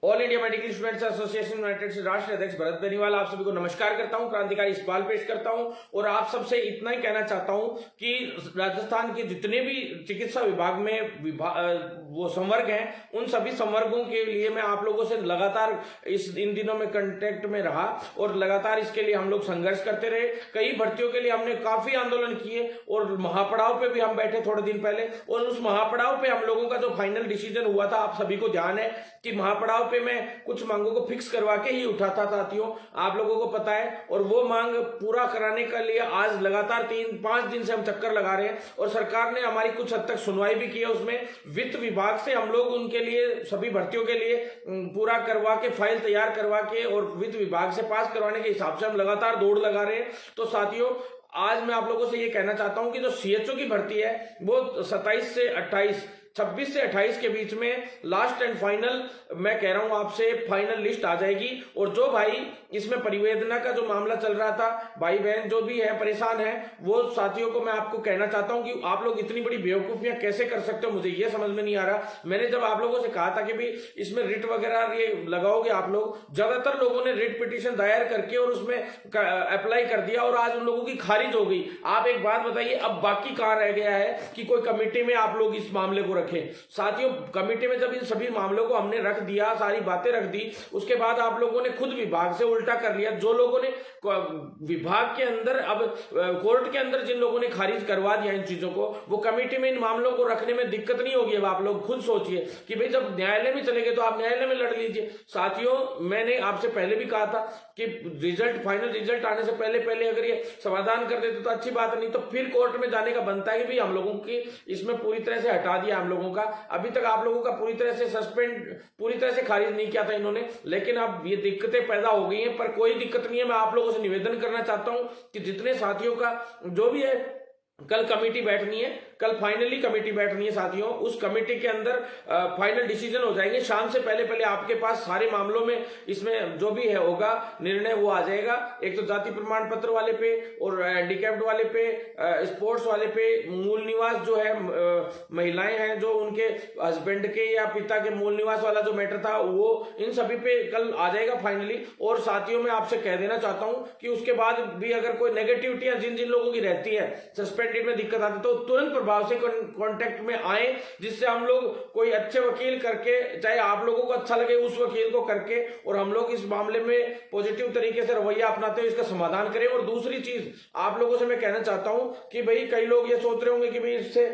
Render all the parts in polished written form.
All India medical students association United से राष्ट्रीय अध्यक्ष भरत बेनीवाल आप सभी को नमस्कार करता हूं, क्रांतिकारी सवाल पेश करता हूं और आप सबसे इतना ही कहना चाहता हूं कि राजस्थान के जितने भी चिकित्सा विभाग में वो संवर्ग हैं, उन सभी संवर्गों के लिए मैं आप लोगों से लगातार इन दिनों में कांटेक्ट में रहा और लगातार इसके लिए हम लोग संघर्ष करते रहे। कई भर्तियों के लिए हमने काफी आंदोलन किए और महापड़ाव पे भी हम बैठे थोड़े दिन पहले, और उस महापड़ाव पे हम लोगों का जो फाइनल डिसीजन हुआ था, आप सभी को ध्यान है कि महापड़ाव पे मैं कुछ मांगों को फिक्स करवा के ही उठा था साथियों, आप लोगों को पता है। और वो मांग पूरा कराने के लिए आज लगातार 3-5 दिन से हम चक्कर लगा रहे हैं और सरकार ने हमारी कुछ हद तक सुनवाई भी की है। उसमें वित्त विभाग से हम लोग उनके लिए सभी भर्तियों के लिए पूरा करवा के फाइल तैयार करवा के और वित्त विभाग से पास करवाने के हिसाब से हम लगातार दौड़ लगा रहे हैं। तो साथियों, आज मैं आप लोगों से ये कहना चाहता हूं कि जो सीएचओ की भर्ती है वो 27 से 28 26 से 28 के बीच में लास्ट एंड फाइनल, मैं कह रहा हूं आपसे, फाइनल लिस्ट आ जाएगी। और जो भाई इसमें परिवेदना का जो मामला चल रहा था, भाई बहन जो भी है परेशान है, वो साथियों को मैं आपको कहना चाहता हूं कि आप लोग इतनी बड़ी बेवकूफियां कैसे कर सकते हो, मुझे ये समझ में नहीं आ रहा। मैंने जब आप लोगों से कहा था कि भाई इसमें रिट वगैरह ये लगाओगे आप लोग, ज्यादातर लोगों ने रिट पिटीशन दायर करके और उसमें अप्लाई कर दिया और आज उन लोगों की खारिज हो गई। आप एक बात बताइए, अब बाकी कहां रह गया है कि कोई कमेटी में आप लोग इस मामले को रखें। साथियों, कमेटी में जब इन सभी मामलों को हमने रख दिया, सारी बातें रख दी, उसके बाद आप लोगों ने खुद विभाग से उल्टा कर लिया। जो लोगों ने विभाग के अंदर, अब कोर्ट के अंदर जिन लोगों ने खारिज करवा दिया इन चीजों को, वो कमेटी में इन मामलों को रखने में दिक्कत नहीं होगी। अब आप लोग खुद सोचिए कि भाई जब न्यायालय में चलेंगे तो आप न्यायालय में लड़ लीजिए। साथियों, मैंने आपसे पहले भी कहा था कि रिजल्ट, फाइनल रिजल्ट आने से पहले अगर ये समाधान कर देते तो अच्छी बात, नहीं तो फिर कोर्ट में जाने का बनता है कि भाई हम लोगों की इसमें पूरी तरह से हटा दिया हम लोगों का। अभी तक आप लोगों का पूरी तरह से सस्पेंड, पूरी तरह से खारिज नहीं किया था इन्होंने, लेकिन अब ये दिक्कतें पैदा हो गई हैं। पर कोई दिक्कत नहीं है, मैं आप लोगों से निवेदन करना चाहता हूं कि जितने साथियों का जो भी है, कल कमेटी बैठनी है, कल फाइनली कमेटी बैठनी है साथियों। उस कमेटी के अंदर फाइनल डिसीजन हो जाएंगे। शाम से पहले आपके पास सारे मामलों में इसमें जो भी है होगा निर्णय, वो आ जाएगा। एक तो जाति प्रमाण पत्र वाले पे और हैंडीकैप्ड वाले पे, स्पोर्ट्स वाले पे, मूल निवास जो है, महिलाएं हैं जो उनके हस्बैंड के या पिता के मूल निवास वाला जो मैटर था, वो इन सभी पे कल आ जाएगा फाइनली। और साथियों, मैं आपसे कह देना चाहता हूं कि उसके बाद भी अगर कोई नेगेटिविटियां जिन जिन लोगों की रहती है, सस्पेंडेड में दिक्कत आती है, तो तुरंत प्रभाव से कांटेक्ट में आए, जिससे हम लोग कोई अच्छे वकील करके, चाहे आप लोगों को अच्छा लगे उस वकील को करके, और हम लोग इस मामले में पॉजिटिव तरीके से रवैया अपनाते हुए इसका समाधान करें। और दूसरी चीज आप लोगों से मैं कहना चाहता हूं कि भाई कई लोग ये सोच रहे होंगे कि भाई इससे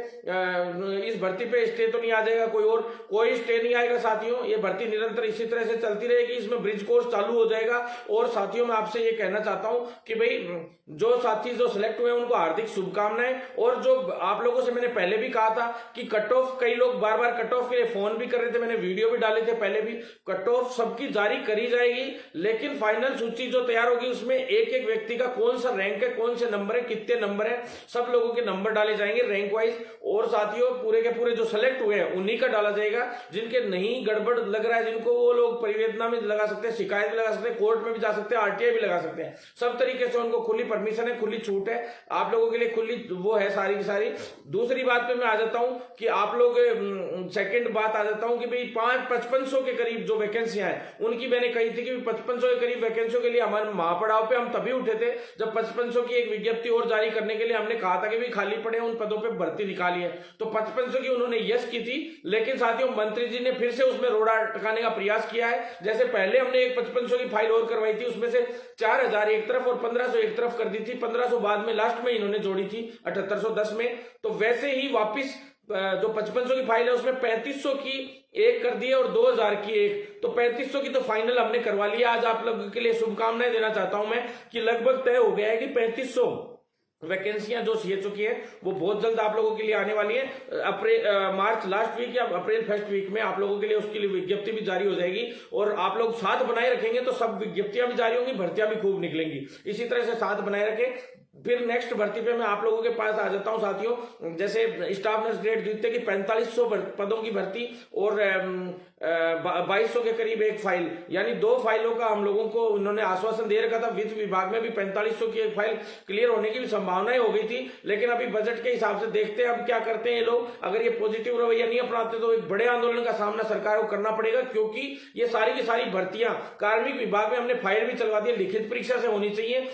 इस भर्ती पे स्टे तो नहीं आ जाएगा, कोई स्टे नहीं आएगा साथियों। ये भर्ती निरंतर इसी तरह से चलती रहेगी, इसमें ब्रिज कोर्स चालू हो जाएगा। और साथियों, मैं आपसे ये कहना चाहता हूं कि भाई जो साथी जो सिलेक्ट हुए उनको हार्दिक शुभकामनाएं। और जो आप लोगों से मैंने पहले भी कहा था कि कट ऑफ, कई लोग बार बार कट ऑफ के लिए फोन भी कर रहे थे, मैंने वीडियो भी डाले थे पहले भी, कट ऑफ सबकी जारी करी जाएगी। लेकिन फाइनल सूची जो तैयार होगी उसमें एक एक व्यक्ति का कौन सा रैंक है, कौन से नंबर है, कितने नंबर है, सब लोगों के नंबर डाले जाएंगे रैंक वाइज। और साथियों, पूरे के पूरे जो सेलेक्ट हुए हैं उन्हीं का डाला जाएगा। जिनके नहीं गड़बड़ लग रहा है जिनको, वो लोग परिवेदना में लगा सकते हैं, शिकायत भी लगा सकते हैं, कोर्ट में भी जा सकते हैं, आरटीआई भी लगा सकते हैं। सब तरीके से उनको खुली परमिशन है, खुली छूट है, आप लोगों के लिए खुली वो है सारी की सारी। दूसरी बात पे मैं आ जाता हूं कि आप लोग, सेकंड बात आ जाता हूं कि भाई 5500 के करीब जो वैकेंसियां हैं, उनकी मैंने कही थी कि 5500 के करीब वैकेंसियों के लिए हमारे महापड़ाव पे हम तभी उठे थे जब 5500 की एक विज्ञप्ति और जारी करने के लिए हमने कहा था कि भाई खाली पड़े उन पदों पे भर्ती निकाली है। तो 5500 की उन्होंने यस की थी, लेकिन साथियों मंत्री जी ने फिर से उसमें रोड़ा अटकाने का प्रयास किया है। जैसे पहले हमने एक 5500 की फाइल और करवाई थी, उसमें से 4000 एक तरफ और 1500 एक तरफ कर दी थी। 1500 बाद में लास्ट में इन्होंने जोड़ी थी 7810 में। तो वैसे ही वापिस जो 5500 की फाइल है उसमें 3500 की एक कर दी है और 2000 की एक, तो 3500 की तो फाइनल हमने करवा लिया। आज आप लोगों के लिए शुभकामनाएं देना चाहता हूं मैं कि लगभग तय हो गया है कि 3500 वैकेंसियां जो सीएचओ की है वो बहुत जल्द आप लोगों के लिए आने वाली है। मार्च लास्ट वीक या अप्रैल फर्स्ट वीक में आप लोगों के लिए उसके लिए विज्ञप्ति भी जारी हो जाएगी। और आप लोग साथ बनाए रखेंगे तो सब विज्ञप्तियां भी जारी होंगी, भर्तियां भी खूब निकलेंगी। इसी तरह से साथ बनाए रखें। फिर नेक्स्ट भर्ती पे मैं आप लोगों के पास आ जाता हूं साथियों। जैसे स्टाफ नर्स ग्रेड द्वितीय की 4500 पदों की भर्ती और 2200 के करीब एक फाइल, यानी 2 फाइलों का हम लोगों को उन्होंने आश्वासन दे रखा था। वित्त विभाग में भी 4500 की एक फाइल क्लियर होने की भी संभावनाएं हो गई थी, लेकिन अभी बजट के हिसाब से देखते हैं अब क्या करते हैं ये लोग। अगर ये पॉजिटिव रवैया नहीं अपनाते तो एक बड़े आंदोलन का सामना सरकार को करना पड़ेगा, क्योंकि ये सारी की सारी भर्तियां कार्मिक विभाग में हमने फाइल भी चलवा दी, लिखित परीक्षा से होनी चाहिए।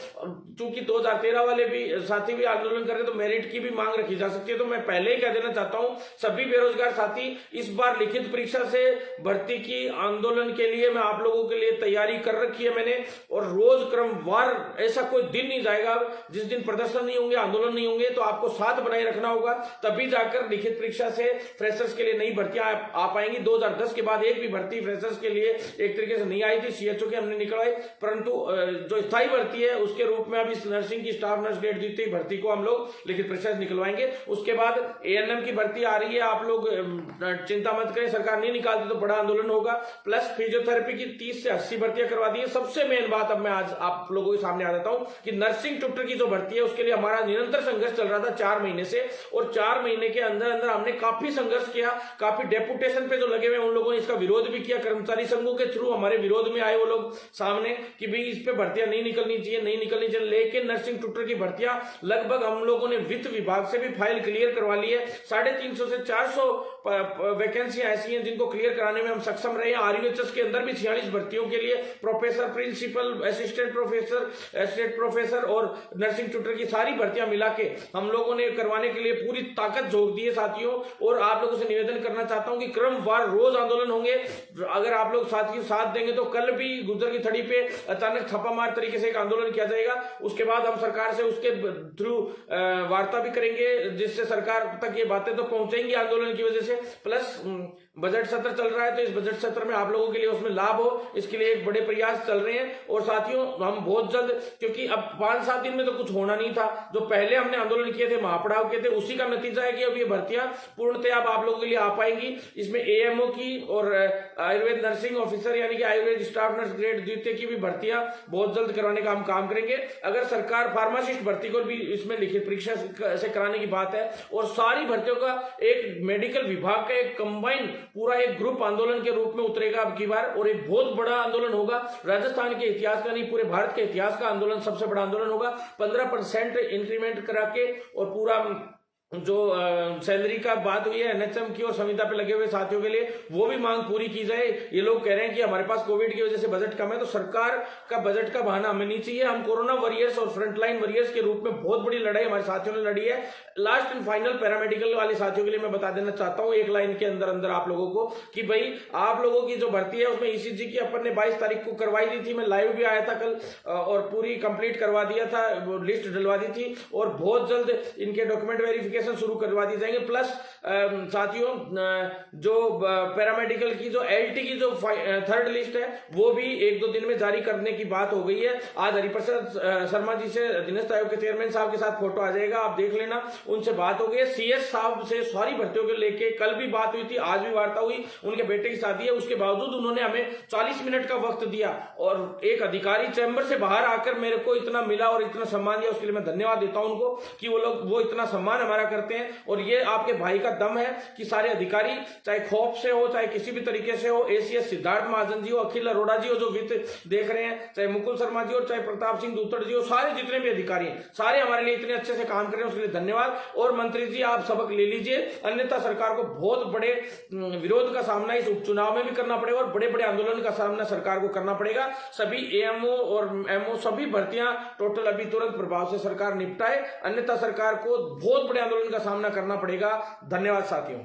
चूंकि 2013 वाले भी साथी भी आंदोलन कर रहे तो मेरिट की भी मांग रखी जा सकती है। तो मैं पहले ही कह देना चाहता हूं सभी बेरोजगार साथी, इस बार लिखित परीक्षा से भर्ती की आंदोलन के लिए मैं आप लोगों के लिए तैयारी कर रखी है मैंने, और रोज क्रमवार ऐसा कोई दिन नहीं जाएगा जिस दिन प्रदर्शन नहीं होंगे, आंदोलन नहीं होंगे। तो आपको साथ बनाए रखना होगा, तभी जाकर लिखित परीक्षा से फ्रेशर्स के लिए नई भर्तियां आ पाएंगी। 2010 के बाद एक भी भर्ती फ्रेशर्स के लिए एक तरीके से नहीं आई थी, सीएचओ की हमने निकलवाई, परंतु जो स्थायी भर्ती है उसके रूप में अभी नर्सिंग की स्टाफ नर्स ग्रेड द्वितीय भर्ती को हम लोग लिखित परीक्षा से निकलवाएंगे। उसके बाद एएनएम की भर्ती आ रही है, आप लोग चिंता मत करें, सरकार नहीं निकालती तो बड़ा आंदोलन होगा। प्लस फिजियोथेरेपी की 30 से 80 भर्तियां करवा दी है। सबसे मेन बात अब मैं आज आप लोगों के सामने आ जाता हूं कि नर्सिंग ट्यूटर की जो भर्ती है उसके लिए हमारा निरंतर संघर्ष चल रहा था 4 महीने से, और 4 महीने के अंदर अंदर हमने काफी संघर्ष किया। काफी डेपुटेशन पे जो लगे हुए उन लोगों ने इसका विरोध भी किया, कर्मचारी संघों के थ्रू हमारे विरोध में आए वो लोग सामने कि भाई इस पे भर्तियां नहीं निकलनी चाहिए, नहीं निकलनी चाहिए। लेकिन नर्सिंग ट्यूटर की भर्तियां लगभग हम लोगों ने वित्त विभाग से भी फाइल क्लियर करवा ली है। 350 से 400 वैकेंसियां ऐसी हैं जिनको क्लियर कराने में हम सक्षम रहे हैं। आरयूएचएस के अंदर भी 46 भर्तियों के लिए professor, principal, assistant professor, associate professor और नर्सिंग ट्यूटर की सारी भर्तियां मिला के हम लोगों ने करवाने के लिए पूरी ताकत झोंक दी है साथियों। और आप लोगों से निवेदन करना चाहता हूं कि क्रमवार रोज आंदोलन होंगे। अगर आप लोग साथियों साथ देंगे तो कल भी गुजर की थड़ी पे अचानक छापामार तरीके से एक आंदोलन किया जाएगा। उसके बाद हम सरकार से उसके थ्रू वार्ता भी करेंगे, जिससे सरकार तक ये बातें तो पहुंचेंगी आंदोलन की वजह से। प्लस बजट सत्र चल रहा है, तो इस बजट सत्र में आप लोगों के लिए उसमें लाभ हो, इसके लिए एक बड़े प्रयास चल रहे हैं। और साथियों हम बहुत जल्द, क्योंकि अब 5-7 दिन में तो कुछ होना नहीं था, जो पहले हमने आंदोलन किए थे, महापड़ाव किए थे, उसी का नतीजा है कि अब ये भर्तियां पूर्णतः अब आप लोगों के लिए आ पाएंगी। इसमें एएमओ की और आयुर्वेद नर्सिंग ऑफिसर यानी कि आयुर्वेद स्टाफ नर्स ग्रेड द्वितीय की भी भर्तियां बहुत जल्द कराने का हम काम करेंगे। अगर सरकार फार्मासिस्ट भर्ती को भी इसमें लिखित परीक्षा से कराने की बात है, और सारी भर्तियों का एक मेडिकल विभाग का एक कंबाइन पूरा एक ग्रुप आंदोलन के रूप में उतरेगा अब की बार, और एक बहुत बड़ा आंदोलन होगा। राजस्थान के इतिहास का नहीं, पूरे भारत के इतिहास का आंदोलन, सबसे बड़ा आंदोलन होगा। 15% इंक्रीमेंट करा के, और पूरा जो सैलरी का बात हुई है एनएचएम की और संविदा पे लगे हुए साथियों के लिए, वो भी मांग पूरी की जाए। ये लोग कह रहे हैं कि हमारे पास कोविड की वजह से बजट कम है, तो सरकार का बजट का बहाना हमें नहीं चाहिए। हम कोरोना वॉरियर्स और फ्रंटलाइन वॉरियर्स के रूप में बहुत बड़ी लड़ाई हमारे साथियों ने लड़ी है। लास्ट एंड फाइनल पैरामेडिकल वाले साथियों के लिए मैं बता देना चाहता हूं एक लाइन के अंदर अंदर आप लोगों को कि भाई आप लोगों की जो भर्ती है उसमें ईसीजी की अपन ने 22 तारीख को करवाई दी थी। मैं लाइव भी आया था कल, और पूरी कंप्लीट करवा दिया था, लिस्ट डलवा दी थी, और बहुत जल्द इनके डॉक्यूमेंट वेरिफिकेशन शुरू करवा दी जाएंगे। प्लस साथियों जो पैरामेडिकल की जो एलटी की जो 3rd लिस्ट है वो भी 1-2 दिन में जारी करने की बात हो गई है। आज हरिप्रसाद शर्मा जी से, अधीनस्थ आयोग के चेयरमैन साहब के साथ फोटो आ जाएगा, आप देख लेना, उनसे बात हो गई है। सीएस साहब से सारी भर्तियों को लेके कल भी बात हुई थी, आज भी वार्ता हुई। उनके बेटे की शादी है, उसके बावजूद उन्होंने हमें 40 मिनट का वक्त दिया, और एक अधिकारी चैम्बर से बाहर आकर मेरे को इतना मिला और इतना सम्मान दिया, उसके लिए मैं धन्यवाद देता हूं उनको कि वो इतना सम्मान हमारा करते हैं। और ये आपके भाई का दम है कि सारे अधिकारी, चाहे खौफ से हो, चाहे किसी भी तरीके से हो, एसीएस सिद्धार्थ महाजन जी हो, अखिल अरोड़ा जी हो जो वित्त देख रहे हैं, चाहे मुकुल शर्मा जी हो, चाहे प्रताप सिंह दूतड़ जी हो, सारे जितने भी अधिकारी हैं, सारे हमारे लिए इतने अच्छे से काम कर रहे हैं, उसके लिए धन्यवाद। और मंत्री जी आप सबक ले लीजिए, अन्यथा सरकार को बहुत बड़े विरोध का सामना इस उपचुनाव में भी करना पड़ेगा, और बड़े बड़े आंदोलन का सामना सरकार को करना पड़ेगा। सभी एएमओ और एमओ सभी भर्तियां टोटल अभी तुरंत प्रभाव से सरकार निपटाए, अन्यथा सरकार को बहुत बड़े आंदोलन का सामना करना पड़ेगा। धन्यवाद साथियों।